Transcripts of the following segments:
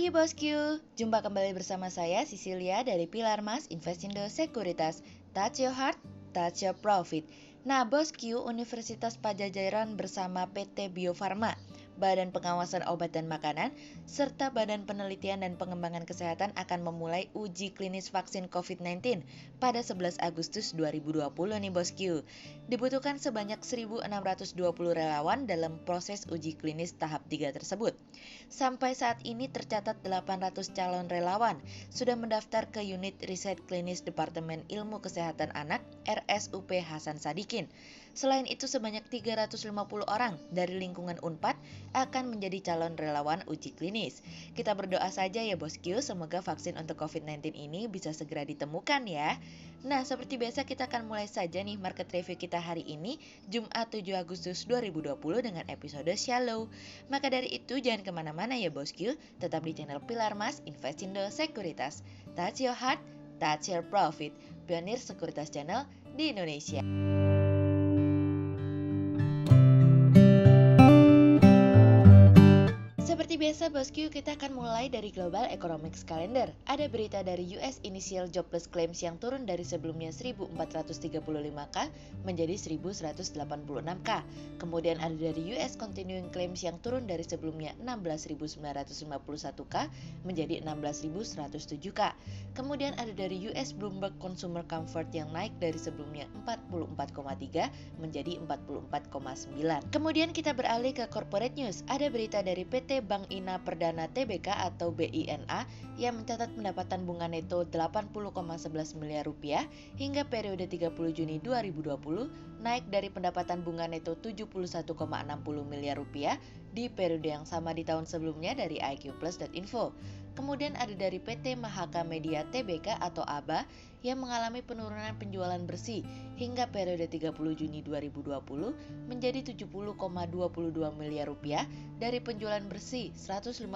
pagi bosku, jumpa kembali bersama saya Cecilia dari Pilar Mas Investindo Sekuritas. Touch your heart, touch your profit. Nah bosku, Universitas Padjadjaran bersama PT Bio Farma, Badan Pengawasan Obat dan Makanan, serta Badan Penelitian dan Pengembangan Kesehatan akan memulai uji klinis vaksin COVID-19 pada 11 Agustus 2020 nih bosku. Dibutuhkan sebanyak 1.620 relawan dalam proses uji klinis tahap 3 tersebut. Sampai saat ini tercatat 800 calon relawan sudah mendaftar ke unit riset klinis Departemen Ilmu Kesehatan Anak RSUP Hasan Sadikin. Selain itu sebanyak 350 orang dari lingkungan Unpad akan menjadi calon relawan uji klinis. Kita berdoa saja ya bosku, semoga vaksin untuk COVID-19 ini bisa segera ditemukan ya. Nah, seperti biasa kita akan mulai saja nih market review kita hari ini, Jumat 7 Agustus 2020 dengan episode Shallow. Maka dari itu jangan kemana-mana ya bosku, tetap di channel Pilar Mas Investindo Sekuritas. Touch your heart, touch your profit. Pionir Sekuritas Channel di Indonesia. Seperti biasa bosku, kita akan mulai dari Global Economics Calendar. Ada berita dari US Initial Jobless Claims yang turun dari sebelumnya 1.435k menjadi 1.186k. Kemudian ada dari US Continuing Claims yang turun dari sebelumnya 16.951k menjadi 16.107k. Kemudian ada dari US Bloomberg Consumer Comfort yang naik dari sebelumnya 44,3 menjadi 44,9. Kemudian kita beralih ke Corporate News. Ada berita dari PT Bank Ina Perdana Tbk atau BINA yang mencatat pendapatan bunga neto 80,11 miliar rupiah hingga periode 30 Juni 2020 naik dari pendapatan bunga neto 71,60 miliar rupiah di periode yang sama di tahun sebelumnya dari iqplus.info. Kemudian ada dari PT Mahaka Media Tbk atau ABA yang mengalami penurunan penjualan bersih hingga periode 30 Juni 2020 menjadi 70,22 miliar rupiah dari penjualan bersih 154,34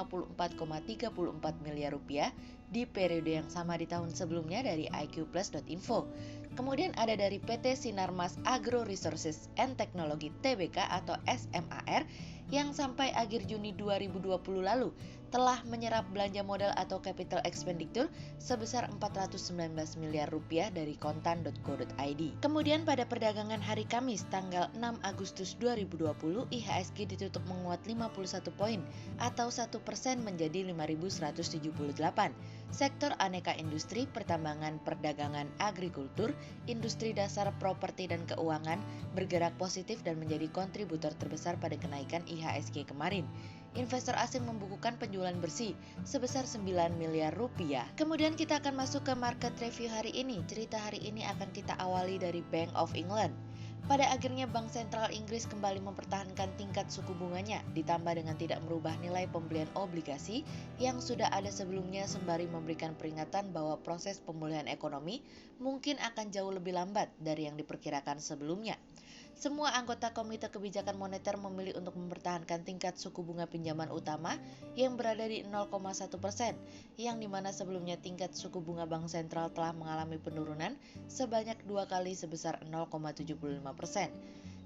miliar rupiah di periode yang sama di tahun sebelumnya dari iqplus.info. Kemudian ada dari PT Sinarmas Agro Resources and Technology Tbk atau SMAR yang sampai akhir Juni 2020 lalu telah menyerap belanja modal atau capital expenditure sebesar 419 miliar rupiah dari kontan.co.id. Kemudian pada perdagangan hari Kamis tanggal 6 Agustus 2020, IHSG ditutup menguat 51 poin atau 1% menjadi 5.178. Sektor aneka industri, pertambangan, perdagangan, agrikultur, industri dasar, properti dan keuangan bergerak positif dan menjadi kontributor terbesar pada kenaikan IHSG kemarin. Investor asing membukukan penjualan bersih sebesar 9 miliar rupiah. Kemudian kita akan masuk ke market review hari ini. Cerita hari ini akan kita awali dari Bank of England. Pada akhirnya Bank Sentral Inggris kembali mempertahankan tingkat suku bunganya ditambah dengan tidak merubah nilai pembelian obligasi yang sudah ada sebelumnya sembari memberikan peringatan bahwa proses pemulihan ekonomi mungkin akan jauh lebih lambat dari yang diperkirakan sebelumnya. Semua anggota Komite Kebijakan Moneter memilih untuk mempertahankan tingkat suku bunga pinjaman utama yang berada di 0,1%, yang dimana sebelumnya tingkat suku bunga Bank Sentral telah mengalami penurunan sebanyak 2 kali sebesar 0,75%.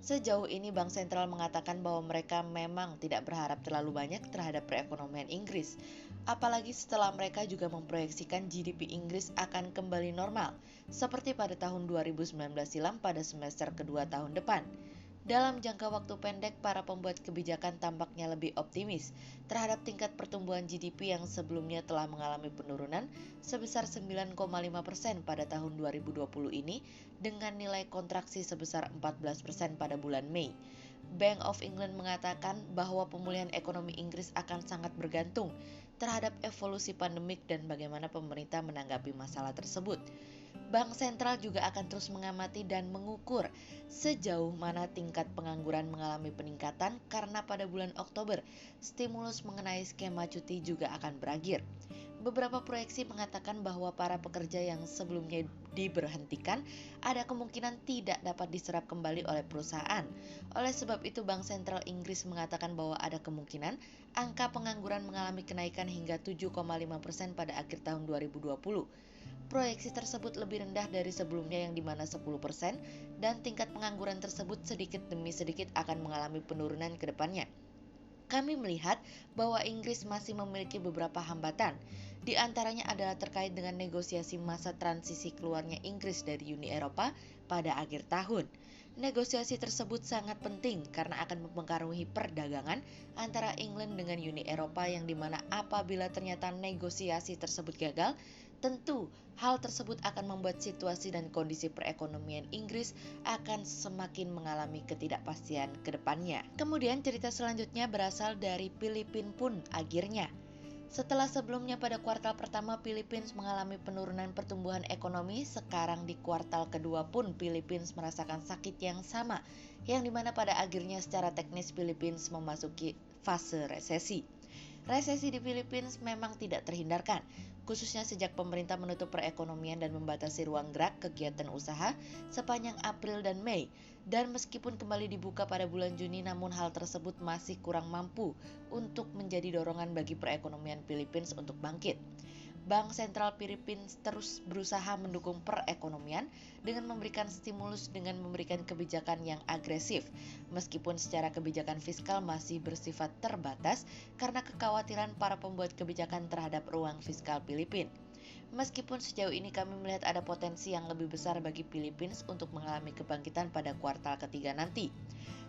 Sejauh ini Bank Sentral mengatakan bahwa mereka memang tidak berharap terlalu banyak terhadap perekonomian Inggris, apalagi setelah mereka juga memproyeksikan GDP Inggris akan kembali normal, seperti pada tahun 2019 silam pada semester kedua tahun depan. Dalam jangka waktu pendek, para pembuat kebijakan tampaknya lebih optimis terhadap tingkat pertumbuhan GDP yang sebelumnya telah mengalami penurunan sebesar 9,5% pada tahun 2020 ini dengan nilai kontraksi sebesar 14% pada bulan Mei. Bank of England mengatakan bahwa pemulihan ekonomi Inggris akan sangat bergantung terhadap evolusi pandemik dan bagaimana pemerintah menanggapi masalah tersebut. Bank Sentral juga akan terus mengamati dan mengukur sejauh mana tingkat pengangguran mengalami peningkatan karena pada bulan Oktober, stimulus mengenai skema cuti juga akan berakhir. Beberapa proyeksi mengatakan bahwa para pekerja yang sebelumnya diberhentikan ada kemungkinan tidak dapat diserap kembali oleh perusahaan. Oleh sebab itu, Bank Sentral Inggris mengatakan bahwa ada kemungkinan angka pengangguran mengalami kenaikan hingga 7,5% pada akhir tahun 2020. Proyeksi tersebut lebih rendah dari sebelumnya yang dimana 10% dan tingkat pengangguran tersebut sedikit demi sedikit akan mengalami penurunan ke depannya. kami melihat bahwa Inggris masih memiliki beberapa hambatan. Di antaranya adalah terkait dengan negosiasi masa transisi keluarnya Inggris dari Uni Eropa pada akhir tahun. Negosiasi tersebut sangat penting karena akan mempengaruhi perdagangan antara England dengan Uni Eropa, yang dimana apabila ternyata negosiasi tersebut gagal, tentu hal tersebut akan membuat situasi dan kondisi perekonomian Inggris akan semakin mengalami ketidakpastian ke depannya. Kemudian cerita selanjutnya berasal dari Filipina pun akhirnya. Setelah sebelumnya pada kuartal pertama Filipina mengalami penurunan pertumbuhan ekonomi, sekarang di kuartal kedua pun Filipina merasakan sakit yang sama, yang dimana pada akhirnya secara teknis Filipina memasuki fase resesi. Resesi di Filipina memang tidak terhindarkan, khususnya sejak pemerintah menutup perekonomian dan membatasi ruang gerak kegiatan usaha sepanjang April dan Mei. Dan meskipun kembali dibuka pada bulan Juni, namun hal tersebut masih kurang mampu untuk menjadi dorongan bagi perekonomian Filipina untuk bangkit. Bank Sentral Filipina terus berusaha mendukung perekonomian dengan memberikan stimulus dengan memberikan kebijakan yang agresif, meskipun secara kebijakan fiskal masih bersifat terbatas karena kekhawatiran para pembuat kebijakan terhadap ruang fiskal Filipina. Meskipun sejauh ini kami melihat ada potensi yang lebih besar bagi Filipina untuk mengalami kebangkitan pada kuartal ketiga nanti.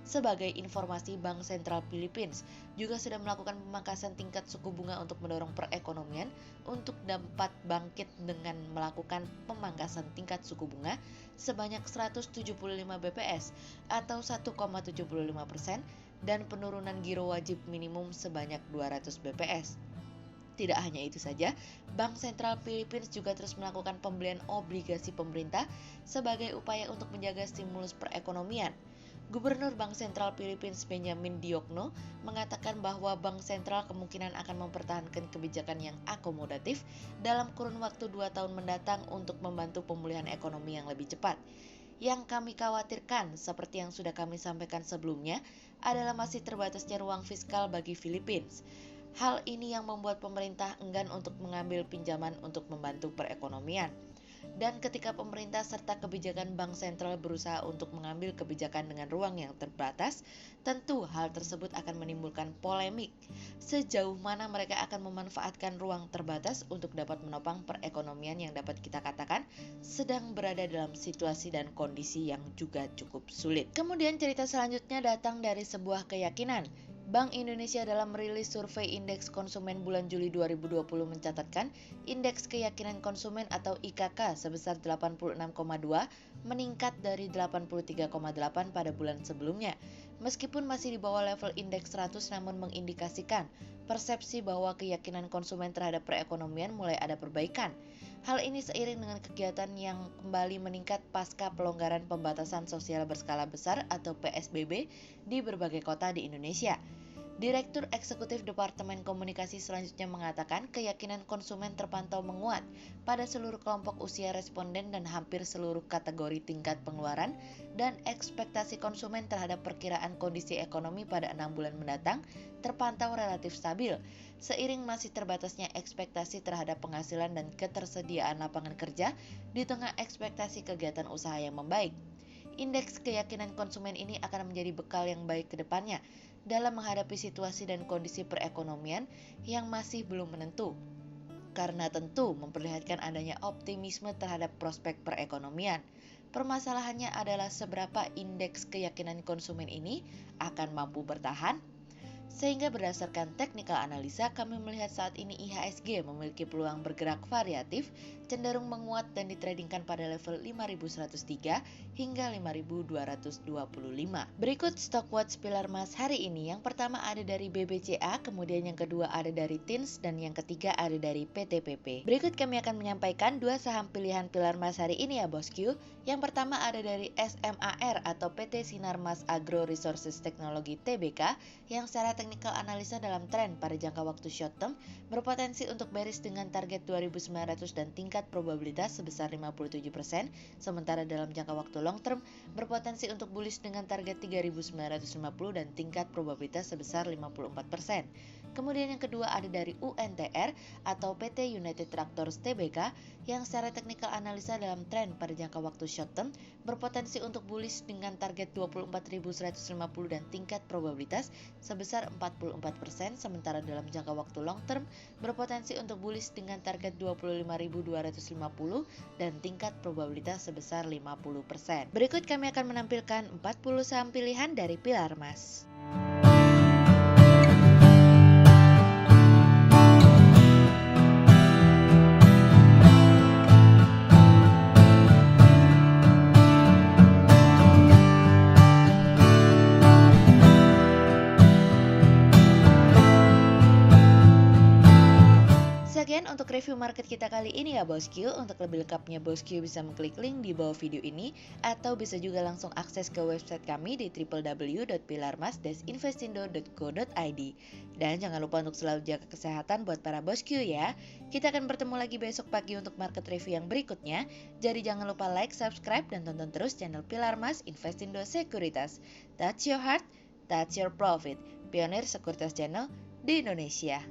Sebagai informasi, Bank Sentral Filipina juga sudah melakukan pemangkasan tingkat suku bunga untuk mendorong perekonomian untuk dapat bangkit dengan melakukan pemangkasan tingkat suku bunga sebanyak 175 bps atau 1,75% dan penurunan giro wajib minimum sebanyak 200 bps. Tidak hanya itu saja, Bank Sentral Filipina juga terus melakukan pembelian obligasi pemerintah sebagai upaya untuk menjaga stimulus perekonomian. Gubernur Bank Sentral Filipina Benjamin Diokno mengatakan bahwa Bank Sentral kemungkinan akan mempertahankan kebijakan yang akomodatif dalam kurun waktu 2 tahun mendatang untuk membantu pemulihan ekonomi yang lebih cepat. Yang kami khawatirkan, seperti yang sudah kami sampaikan sebelumnya, adalah masih terbatasnya ruang fiskal bagi Filipina. Hal ini yang membuat pemerintah enggan untuk mengambil pinjaman untuk membantu perekonomian. Dan ketika pemerintah serta kebijakan bank sentral berusaha untuk mengambil kebijakan dengan ruang yang terbatas, tentu hal tersebut akan menimbulkan polemik. Sejauh mana mereka akan memanfaatkan ruang terbatas untuk dapat menopang perekonomian yang dapat kita katakan sedang berada dalam situasi dan kondisi yang juga cukup sulit. Kemudian cerita selanjutnya datang dari sebuah keyakinan. Bank Indonesia dalam merilis survei Indeks Konsumen bulan Juli 2020 mencatatkan Indeks Keyakinan Konsumen atau IKK sebesar 86,2 meningkat dari 83,8 pada bulan sebelumnya. Meskipun masih di bawah level indeks 100, namun mengindikasikan persepsi bahwa keyakinan konsumen terhadap perekonomian mulai ada perbaikan. Hal ini seiring dengan kegiatan yang kembali meningkat pasca pelonggaran pembatasan sosial berskala besar atau PSBB di berbagai kota di Indonesia. Direktur Eksekutif Departemen Komunikasi selanjutnya mengatakan keyakinan konsumen terpantau menguat pada seluruh kelompok usia responden dan hampir seluruh kategori tingkat pengeluaran, dan ekspektasi konsumen terhadap perkiraan kondisi ekonomi pada 6 bulan mendatang terpantau relatif stabil, seiring masih terbatasnya ekspektasi terhadap penghasilan dan ketersediaan lapangan kerja di tengah ekspektasi kegiatan usaha yang membaik. Indeks keyakinan konsumen ini akan menjadi bekal yang baik ke depannya dalam menghadapi situasi dan kondisi perekonomian yang masih belum menentu, karena tentu memperlihatkan adanya optimisme terhadap prospek perekonomian. Permasalahannya adalah seberapa indeks keyakinan konsumen ini akan mampu bertahan. Sehingga berdasarkan technical analisa, kami melihat saat ini IHSG memiliki peluang bergerak variatif, cenderung menguat dan ditradingkan pada level 5.103 hingga 5.225. Berikut stock watch pilar emas hari ini. Yang pertama ada dari BBCA, kemudian yang kedua ada dari TINS, dan yang ketiga ada dari PTPP. Berikut kami akan menyampaikan dua saham pilihan pilar emas hari ini ya bosku. Yang pertama ada dari SMAR atau PT Sinarmas Agro Resources Teknologi Tbk, yang secara technical analisa dalam tren pada jangka waktu short term berpotensi untuk bearish dengan target 2.900 dan tingkat probabilitas sebesar 57%, sementara dalam jangka waktu long term berpotensi untuk bullish dengan target 3.950 dan tingkat probabilitas sebesar 54%. Kemudian yang kedua ada dari UNTR atau PT United Tractors Tbk yang secara teknikal analisa dalam tren pada jangka waktu short term berpotensi untuk bullish dengan target 24.150 dan tingkat probabilitas sebesar 44%, sementara dalam jangka waktu long term berpotensi untuk bullish dengan target 25.250 dan tingkat probabilitas sebesar 50%. Berikut kami akan menampilkan 40 saham pilihan dari pilar emas. Sekian untuk review market kita kali ini ya bosku. Untuk lebih lengkapnya bosku bisa mengklik link di bawah video ini atau bisa juga langsung akses ke website kami di www.pilarmas-investindo.co.id. Dan jangan lupa untuk selalu jaga kesehatan buat para bosku ya. Kita akan bertemu lagi besok pagi untuk market review yang berikutnya. Jadi jangan lupa like, subscribe, dan tonton terus channel Pilar Mas Investindo Sekuritas. Touch your heart, touch your profit. Pionir Sekuritas Channel di Indonesia.